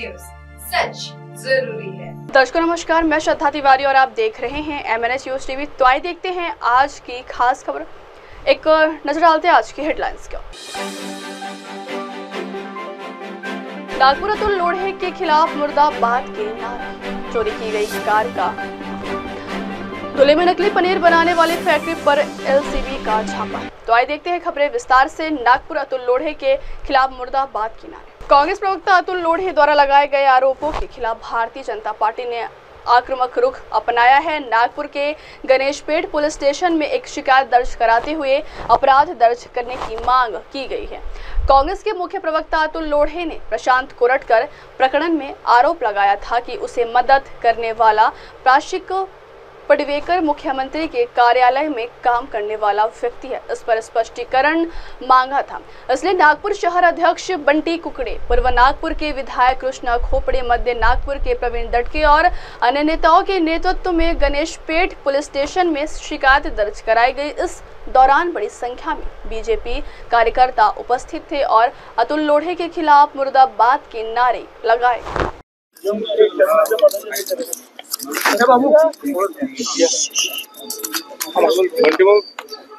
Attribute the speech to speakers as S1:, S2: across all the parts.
S1: News, सच जरूरी है।
S2: दर्शकों नमस्कार, मैं श्रद्धा तिवारी और आप देख रहे हैं MNS न्यूज टीवी। तो आइए देखते हैं आज की खास खबर। एक नजर डालते हैं आज की हेडलाइंस को। नागपुर अतुल लोढ़े के खिलाफ मुर्दाबाद के नारे, चोरी की गई कार का, धुले में नकली पनीर बनाने वाली फैक्ट्री पर LCB का छापा। तो आइए देखते हैं खबरें विस्तार से। नागपुर अतुल लोढ़े के खिलाफ मुर्दाबाद के नारे। कांग्रेस प्रवक्ता अतुल लोढ़े द्वारा लगाए गए आरोपों के खिलाफ भारतीय जनता पार्टी ने आक्रामक रुख अपनाया है। नागपुर के गणेशपेट पुलिस स्टेशन में एक शिकायत दर्ज कराते हुए अपराध दर्ज करने की मांग की गई है। कांग्रेस के मुख्य प्रवक्ता अतुल लोढ़े ने प्रशांत कोरटकर प्रकरण में आरोप लगाया था कि उसे मदद करने वाला प्राशिक पडवेकर मुख्यमंत्री के कार्यालय में काम करने वाला व्यक्ति है। इस पर स्पष्टीकरण मांगा था। इसलिए नागपुर शहर अध्यक्ष बंटी कुकड़े, पूर्व नागपुर के विधायक कृष्णा खोपड़े, मध्य नागपुर के प्रवीण दटके और अन्य नेताओं के नेतृत्व में गणेशपेट पुलिस स्टेशन में शिकायत दर्ज कराई गई। इस दौरान बड़ी संख्या में बीजेपी कार्यकर्ता उपस्थित थे और अतुल लोढ़े के खिलाफ मुर्दाबाद के नारे लगाए।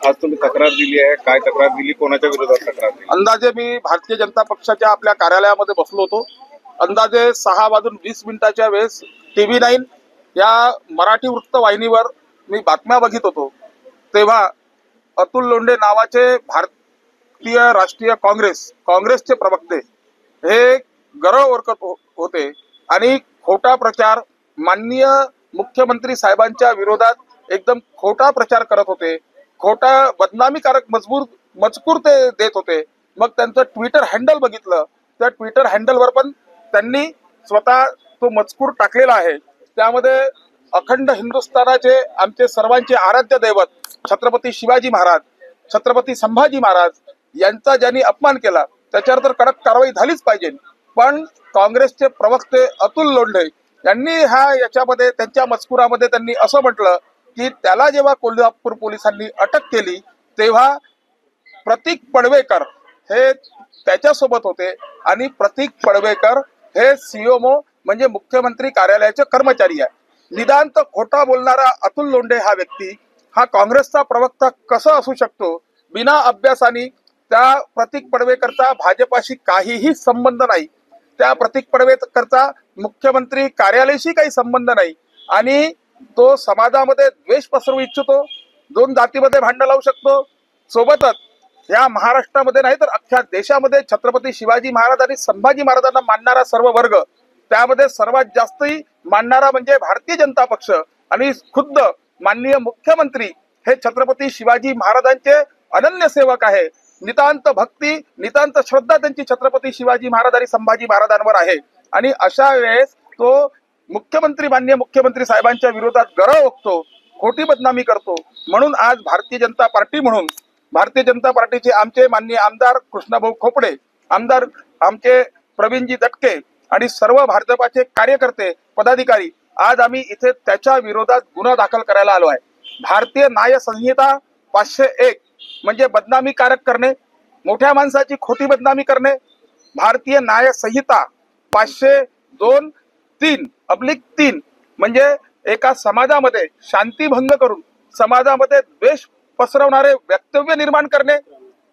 S3: आज तुम्ही तक्रार दिली आहे, काय तक्रार दिली, कोणाच्या विरोधात तक्रार दिली?
S4: अंदाजे मी भारतीय जनता पक्षाच्या आपल्या कार्यालयामध्ये बसलो होतो। अंदाजे 6:20 वेळेस TV9 या मराठी वृत्तवाहिनीवर मी बातम्या बघित होतो। तेव्हा अतुल लोंढे नावाचे भारतीय राष्ट्रीय काँग्रेसचे प्रवक्ते हे गरळ ओरकत होते आणि खोटा प्रचार, माननीय मुख्यमंत्री साहेबांच्या विरोधात एकदम खोटा प्रचार करत होते। खोटा बदनामीकारक मजकूर ते देत होते। मग त्यांचं ट्विटर हँडल बघितलं, त्या ट्विटर हँडलवर पण त्यांनी स्वतः तो मजकूर टाकलेला आहे। त्यामध्ये अखंड हिंदुस्थानाचे आमचे सर्वांचे आराध्य दैवत छत्रपती शिवाजी महाराज, छत्रपती संभाजी महाराज यांचा ज्यांनी अपमान केला त्याच्यावर तर कडक कारवाई झालीच पाहिजे। पण काँग्रेसचे प्रवक्ते अतुल लोंढे यांनी याच्यामध्ये त्यांच्या मजकुरामध्ये त्यांनी असं म्हटलं की त्याला जेव्हा कोल्हापूर पोलिसांनी अटक केली तेव्हा प्रतीक पडवेकर हे त्याच्यासोबत होते आणि प्रतीक पडवेकर हे CMO म्हणजे मुख्यमंत्री कार्यालयाचे कर्मचारी आहे। निदांत खोटा बोलणारा अतुल लोंढे हा व्यक्ती हा काँग्रेसचा प्रवक्ता कसा असू शकतो? बिना अभ्यासाने त्या प्रतीक पडवेकरचा भाजपाशी काहीही संबंध नाही, त्या प्रतीक पडवेकरचा मुख्यमंत्री कार्यालयाशी काही संबंध नाही आणि तो समाजामध्ये द्वेष पसरवू इच्छितो, दोन जातीमध्ये भांडण लावू शकतो। सोबतच या महाराष्ट्रामध्ये नाही तर अख्ख्या देशामध्ये छत्रपती शिवाजी महाराज आणि संभाजी महाराजांना मानणारा सर्व वर्ग, त्यामध्ये सर्वात जास्ती मानणारा म्हणजे भारतीय जनता पक्ष आणि खुद्द माननीय मुख्यमंत्री हे छत्रपती शिवाजी महाराजांचे अनन्य सेवक आहे। नितांत भक्ती, नितांत श्रद्धा त्यांची छत्रपती शिवाजी महाराज आणि संभाजी महाराजांवर आहे आणि अशा वेळेस तो माननीय मुख्यमंत्री साहेबांच्या विरोधात गरळ ओकतो, खोटी बदनामी करतो। म्हणून आज भारतीय जनता पार्टी म्हणून भारतीय जनता पार्टीचे आमचे माननीय आमदार कृष्णाभाऊ खोपडे, आमदार आमचे प्रवीणजी दटके आणि सर्व भाजपाचे कार्यकर्ते पदाधिकारी आज आम्ही इथे त्याच्या विरोधात गुन्हा दाखल करायला आलो आहे। भारतीय न्याय संहिता 501 म्हणजे बदनामीकारक करणे, मोठ्या माणसाची खोटी बदनामी करणे। भारतीय न्याय संहिता 502(3) म्हणजे एका समाजामध्ये शांतीभंग करून समाजामध्ये द्वेष पसरवणारे वक्तव्य निर्माण करणे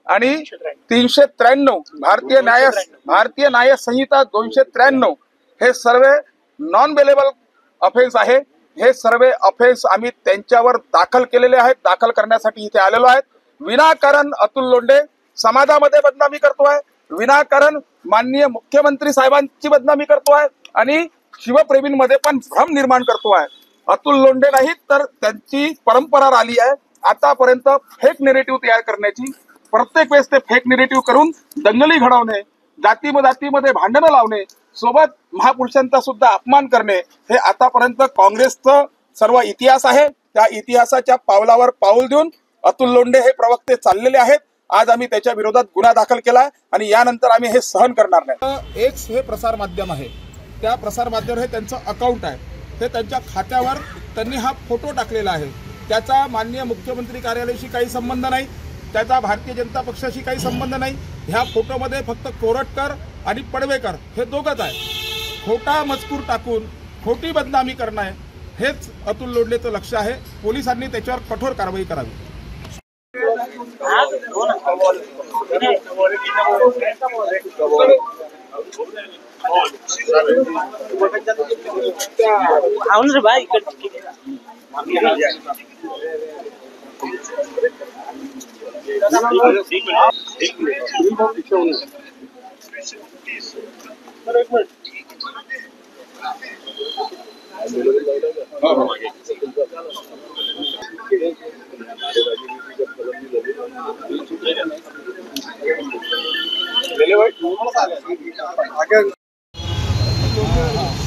S4: आणि 393 भारतीय न्याय संहिता 293 हे सर्व नॉन बेलेबल ऑफेन्स आहे। हे सर्व ऑफेन्स आम्ही त्यांच्यावर दाखल केलेले आहेत, दाखल करण्यासाठी इथे आलेलो आहेत। विनाकारण अतुल लोंढे समाजामध्ये बदनामी करतोय, विनाकारण माननीय मुख्यमंत्री साहेबांची बदनामी करतोय आणि शिवप्रेमींमध्ये पण भ्रम निर्माण करतोय। अतुल लोंढे नाही तर त्यांची परंपरा आली आहे आतापर्यंत फेक नेरेटिव्ह तयार करण्याची। प्रत्येक वेळेस ते फेक नेरेटिव्ह करून दंगली घडवणे, जातीमध्ये भांडणं लावणे, सोबत महापुरुषांचा सुद्धा अपमान करणे हे आतापर्यंत काँग्रेसचं सर्व इतिहास आहे। त्या इतिहासाच्या पावलावर पाऊल देऊन अतुल लोंढे हे प्रवक्ते चाललेले आहेत। आज आम्ही त्याच्या विरोधात गुन्हा दाखल केला आणि यानंतर आम्ही हे सहन करणार नाही। एक्स हे प्रसार माध्यम आहे, त्या प्रसार माध्यमावर हे त्यांचं अकाउंट आहे, ते त्यांच्या खात्यावर त्यांनी हा फोटो टाकलेला आहे। त्याचा माननीय मुख्यमंत्री कार्यालयाशी काही संबंध नाही, त्याचा भारतीय जनता पक्षाशी काही संबंध नाही। ह्या फोटोमध्ये फक्त कोरटकर आणि पडवेकर हे दोघंच आहेत। खोटा मजकूर टाकून खोटी बदनामी करणं आहे, हेच अतुल लोंढेचं लक्ष आहे. पोलिसांनी त्याच्यावर कठोर कारवाई करावी.
S5: అవును రే బాయ్ ఇక్కడ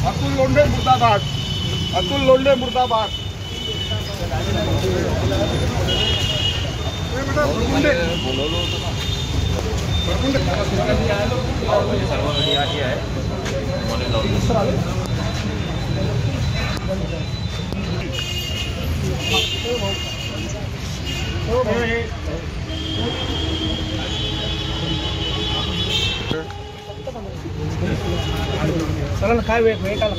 S4: अतुल लोंढे मुर्दाबाद. अतुल लोंढे मुर्दाबाद.
S5: चला ना काय वेळ वेळ आला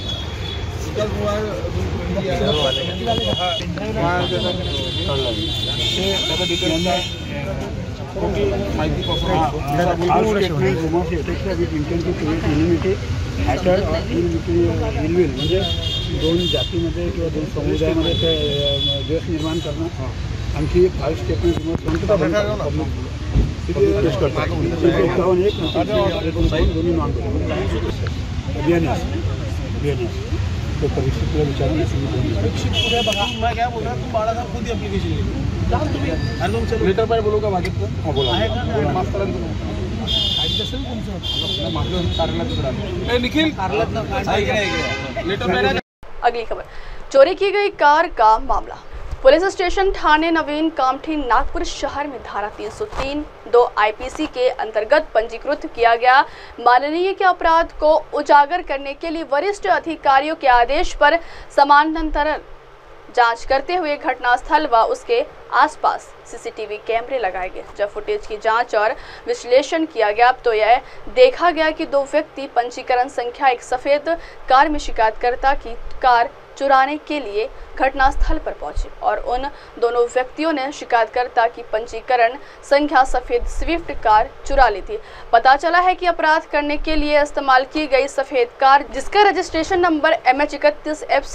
S6: म्हणजे दोन जातीमध्ये किंवा दोन समुदायामध्ये ते द्वेष निर्माण करणं आणखी एक फाईव्ह स्टेटमेंट टेस्ट करतात. 51 दोन्ही नॉन बियाणे तो परीक्षेला विचारून
S5: मैं क्या बोल रहा हूँ, तुम बाड़ा साहब खुद ही एप्लीकेशन लिखो.
S4: लेटर पर बोलू का मागितलं?
S6: हां बोला.
S4: निखिल लेटर.
S2: अगली खबर, चोरी की गई कार का मामला. पुलिस स्टेशन थाने नवीन कामठी नागपुर शहर में धारा 303 2 आईपीसी के अंतर्गत पंजीकृत किया गया माननीय के अपराध को उजागर करने के लिए वरिष्ठ अधिकारियों के आदेश पर समानांतर जांच करते हुए घटनास्थल व उसके आसपास सीसीटीवी कैमरे लगाए गए. जब फुटेज की जांच और विश्लेषण किया गया तो यह देखा गया कि दो व्यक्ति पंजीकरण संख्या एक सफेद कार में शिकायतकर्ता की कार चुराने के लिए घटनास्थल पर पहुंचे और उन दोनों व्यक्तियों ने शिकायतकर्ता की पंजीकरण संख्या सफेद स्विफ्ट कार चुरा ली थी. पता चला है कि अपराध करने के लिए इस्तेमाल की गई सफेद कार, जिसका रजिस्ट्रेशन नंबर MH31FC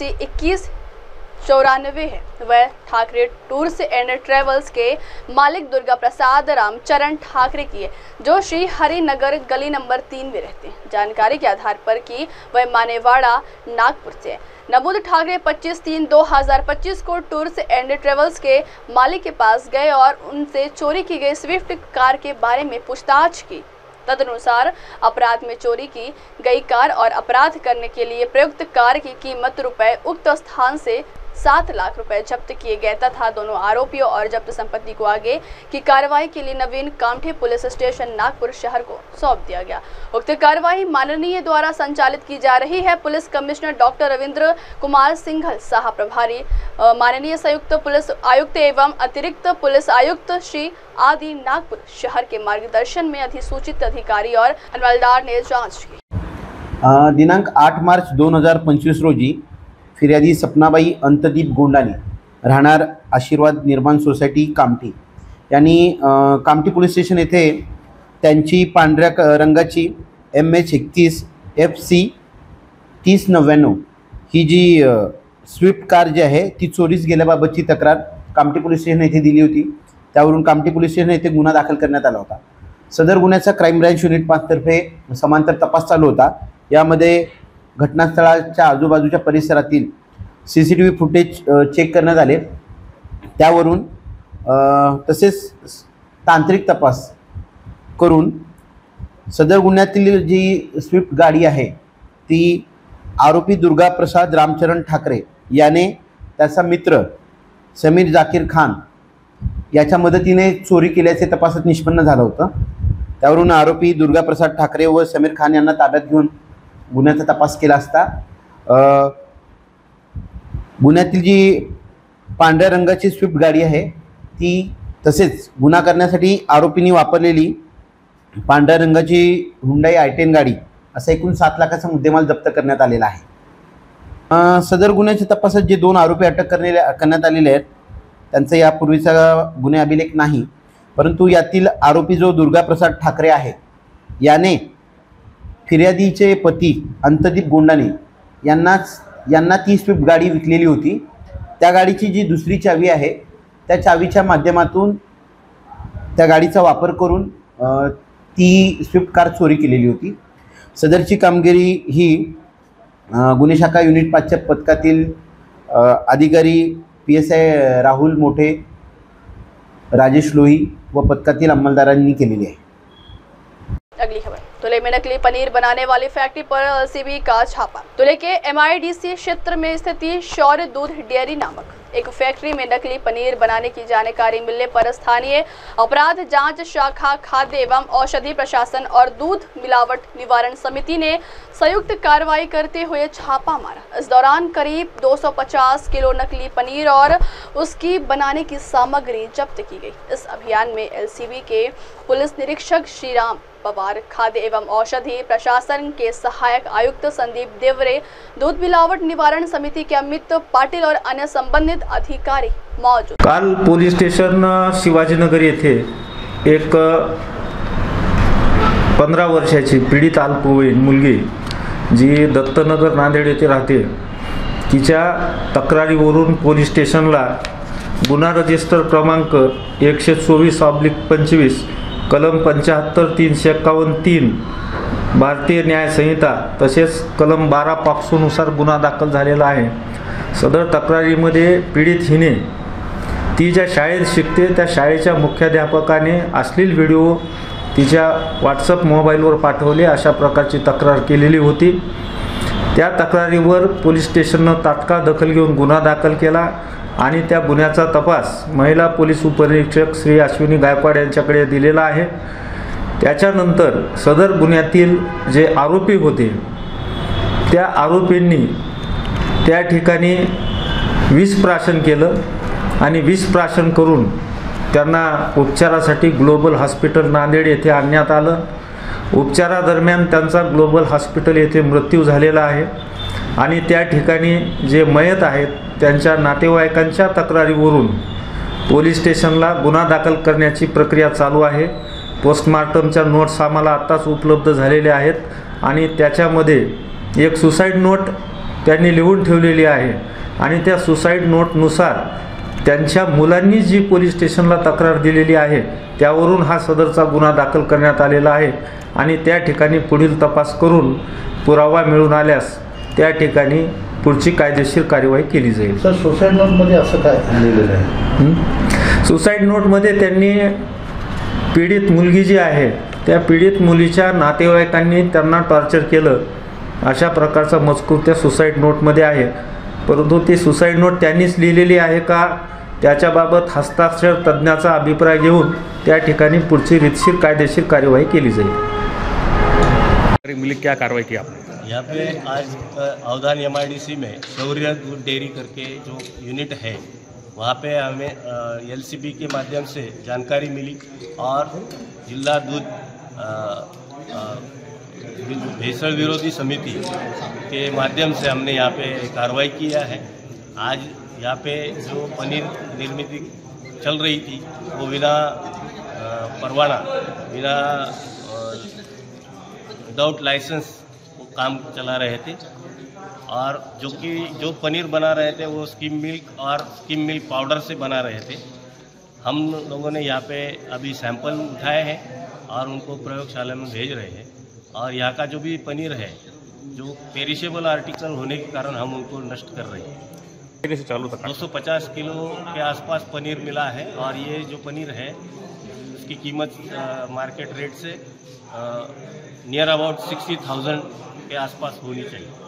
S2: 2194 है, वह ठाकरे टूर्स एंड ट्रेवल्स के मालिक दुर्गा प्रसाद रामचरण ठाकरे की है, जो श्री हरिनगर गली नंबर 3 में रहते हैं. जानकारी के आधार पर कि वह मानेवाड़ा नागपुर से है. नबूद ठाकरे 25/3/2025 को टूर्स एंड ट्रेवल्स के मालिक के पास गए और उनसे चोरी की गई स्विफ्ट कार के बारे में पूछताछ की. तदनुसार अपराध में चोरी की गई कार और अपराध करने के लिए प्रयुक्त कार की कीमत रुपए उक्त स्थान से 7 लाख रुपए जब्त किए गए तथा दोनों आरोपियों और जब्त संपत्ति को आगे की कार्रवाई के लिए नवीन कामठी पुलिस स्टेशन नागपुर शहर को सौंप दिया गया. उक्त कार्रवाई माननीय द्वारा संचालित की जा रही है. Police commissioner doctor Ravindra Kumar Singhal, सह प्रभारी माननीय संयुक्त पुलिस आयुक्त एवं अतिरिक्त पुलिस आयुक्त श्री आदि नागपुर शहर के मार्गदर्शन में अधिसूचित अधिकारी और अमलदार ने जाँच की.
S7: दिनांक 8 मार्च 2025 रोजी फिर्यादी सपनाबाई अंतदीप गोंडाने राहणार आशीर्वाद निर्माण सोसायटी कामठी यांनी कामठी पोलीस स्टेशन येथे त्यांची पांढऱ्या रंगाची MH31FC 3099 ही जी स्विफ्ट कार जी आहे ती चोरीस गेल्याबाबतची तक्रार कामठी पोलीस स्टेशन येथे दिली होती. त्यावरून कामठी पोलीस स्टेशन येथे गुन्हा दाखल करण्यात आला होता. सदर गुन्ह्याचा क्राईम ब्रँच युनिट 5 तर्फे समांतर तपास चालू होता. यामध्ये घटनास्थळाच्या आजूबाजूच्या परिसरातील CCTV फुटेज चेक करण्यात आले. त्यावरून तसेच तांत्रिक तपास करून सदर गुन्ह्यातील जी स्विफ्ट गाडी आहे ती आरोपी दुर्गा प्रसाद रामचरण ठाकरे याने त्याचा मित्र समीर जाकीर खान याच्या मदतीने चोरी केल्याचे तपासात निष्पन्न झालं होतं. त्यावरून आरोपी दुर्गा प्रसाद ठाकरे व समीर खान यांना ताब्यात घेऊन गुन्ह्याचा तपास केला असता गुन्ह्यातील जी पांढऱ्या रंगाची स्विफ्ट गाडी आहे ती तसेच गुन्हा करण्यासाठी आरोपींनी वापरलेली पांढऱ्या रंगाची हुंडाई i10 गाडी असा एकूण 7 लाखाचा मुद्देमाल जप्त करण्यात आलेला आहे। सदर गुन्ह्याच्या तपासात जे 2 आरोपी अटक करण्यात आलेले आहेत त्यांचा यापूर्वीचा गुन्हे अभिलेख नाही, परंतु यातील आरोपी जो दुर्गाप्रसाद ठाकरे आहे याने फिर्यादीचे पती अंतदीप गोंडाने यांना ती स्विफ्ट गाडी विकलेली होती। त्या गाडीची जी दुसरी चावी आहे त्या चावीच्या माध्यमातून त्या गाडीचा वापर करून ती स्विफ्ट कार चोरी केलेली होती। सदरची कामगिरी ही गुन्हे शाखा युनिट 5च्या पथकातील अधिकारी PSI राहुल मोठे, राजेश लोही व पथकातील अंमलदारांनी केलेली आहे।
S2: अगली खबर, धुले में नकली पनीर बनाने वाली फैक्ट्री पर LCB का छापा। धुले के MIDC क्षेत्र में स्थित शौर्य दूध डेयरी नामक एक फैक्ट्री में नकली पनीर बनाने की जानकारी मिलने पर स्थानीय अपराध जांच शाखा, खाद्य एवं औषधि प्रशासन और दूध मिलावट निवारण समिति ने संयुक्त कार्रवाई करते हुए छापा मारा। इस दौरान करीब 250 किलो नकली पनीर और उसकी बनाने की सामग्री जब्त की गई। इस अभियान में LCB के पुलिस निरीक्षक श्रीराम पवार, खाद्य एवं औषधि प्रशासन के सहायक आयुक्त संदीप देवरे, दूध मिलावट निवारण समिति के अमित पाटिल और अन्य संबंधित अधिकारी मौजूद।
S8: काल पोलीस स्टेशन शिवाजीनगर येथे एक 15 वर्षाची पीडित अल्पवयीन मुलगी जी दत्तनगर नांदेड येथे राहते, तिच्या तक्रारीवरून पोलीस स्टेशनला गुन्हा रजिस्टर क्रमांक 124/25 कलम 75-351-3 भारतीय न्याय संहिता तसेच कलम 12 पॉक्सोनुसार गुन्हा दाखल झालेला आहे। सदर तक्रारीमध्ये पीडित हिने ती ज्या शाळेत शिकते त्या शाळेच्या मुख्याध्यापकाने अश्लील व्हिडिओ तिच्या WhatsApp मोबाईलवर पाठवले अशा प्रकारची तक्रार केलेली होती। त्या तक्रारीवर पोलीस स्टेशनने तात्काळ दखल घेऊन गुन्हा दाखल केला आणि त्या गुन्ह्याचा तपास महिला पोलीस उपनिरीक्षक श्री अश्विनी गायकवाड यांच्याकडे दिलेला आहे। त्याच्यानंतर सदर गुन्ह्यातील जे आरोपी होते त्या आरोपींनी त्या ठिकाणी विष प्राशन केलं आणि विष प्राशन करून त्यांना उपचारासाठी ग्लोबल हॉस्पिटल नांदेड येथे आणण्यात आलं। उपचारादरम्यान त्यांचा ग्लोबल हॉस्पिटल येथे मृत्यू झालेला आहे आणि त्या ठिकाणी जे मयत आहेत त्यांच्या नातेवाईकांच्या तक्रारीवरून पोलीस स्टेशनला गुन्हा दाखल करण्याची प्रक्रिया चालू आहे। पोस्टमार्टमच्या नोट्स आम्हाला आत्ताच उपलब्ध झालेल्या आहेत आणि त्याच्यामध्ये एक सुसाईड नोट त्यांनी लिहून ठेवलेली आहे आणि त्या सुसाईड नोटनुसार त्यांच्या मुलांनी जी पोलीस स्टेशनला तक्रार दिलेली आहे त्यावरून हा सदरचा गुन्हा दाखल करण्यात आलेला आहे आणि त्या ठिकाणी पुढील तपास करून पुरावा मिळून आल्यास त्या ठिकाणी पुढची कायदेशीर कार्यवाही केली जाईल।
S6: सर, सुसाईड नोटमध्ये असं काय लिहिलेलं आहे?
S8: सुसाईड नोटमध्ये त्यांनी पीडित मुलगी जी आहे त्या पीडित मुलीच्या नातेवाईकांनी त्यांना टॉर्चर केलं अशा प्रकारचा मजकूर त्या सुसाईड नोटमध्ये आहे। परंतु ती सुसाईड नोट त्यांनीच लिहिलेली आहे का त्याच्याबाबत हस्ताक्षर तज्ञाचा अभिप्राय घेऊन त्या ठिकाणी पुढची रीतशीर कायदेशीर कार्यवाही केली जाईल।
S3: मिली क्या कार्रवाई की आपने?
S5: यहाँ पे आज अवधान MIDC में शौर्य दूध डेयरी करके जो यूनिट है वहाँ पे हमें LCB के माध्यम से जानकारी मिली और जिला दूध भेसळ विरोधी समिति के माध्यम से हमने यहाँ पे कार्रवाई किया है। आज यहाँ पे जो पनीर निर्मित चल रही थी वो बिना परवाना, बिना विदाउट लाइसेंस वो काम चला रहे थे और जो पनीर बना रहे थे वो स्किम मिल्क और स्किम मिल्क पाउडर से बना रहे थे। हम लोगों ने यहाँ पे अभी सैंपल उठाए हैं और उनको प्रयोगशाला में भेज रहे हैं और यहाँ का जो भी पनीर है जो पेरिशेबल आर्टिकल होने के कारण हम उनको नष्ट कर रहे हैं।
S3: से चालू तक
S5: 250 किलो के आसपास पनीर मिला है और ये जो पनीर है उसकी कीमत market rate say near about 60,000 के आसपास होनी चाहिए।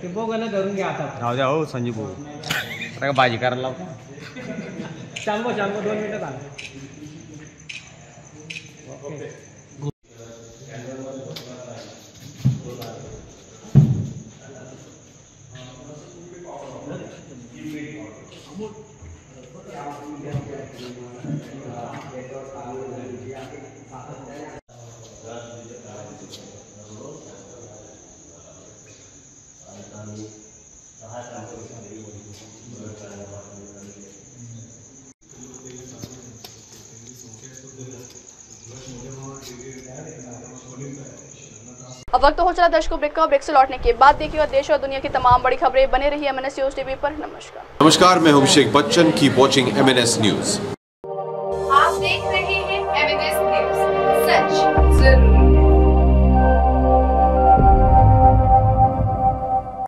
S9: ते बोगणं धरून घ्या आता.
S10: राहू द्या हो संजीव भाऊ, आता का भाजी करायला लावता.
S9: चांगलं 2 मिनिटं झालं.
S2: अब वक्त हो चला दर्शकों ब्रेक का। ब्रेक से लौटने के बाद देखिएगा देश और दुनिया की तमाम बड़ी खबरें। बने रही MNS न्यूज टीवी पर। नमस्कार।
S11: नमस्कार, मैं हूं Abhishek Bachchan. Keep watching MNS news.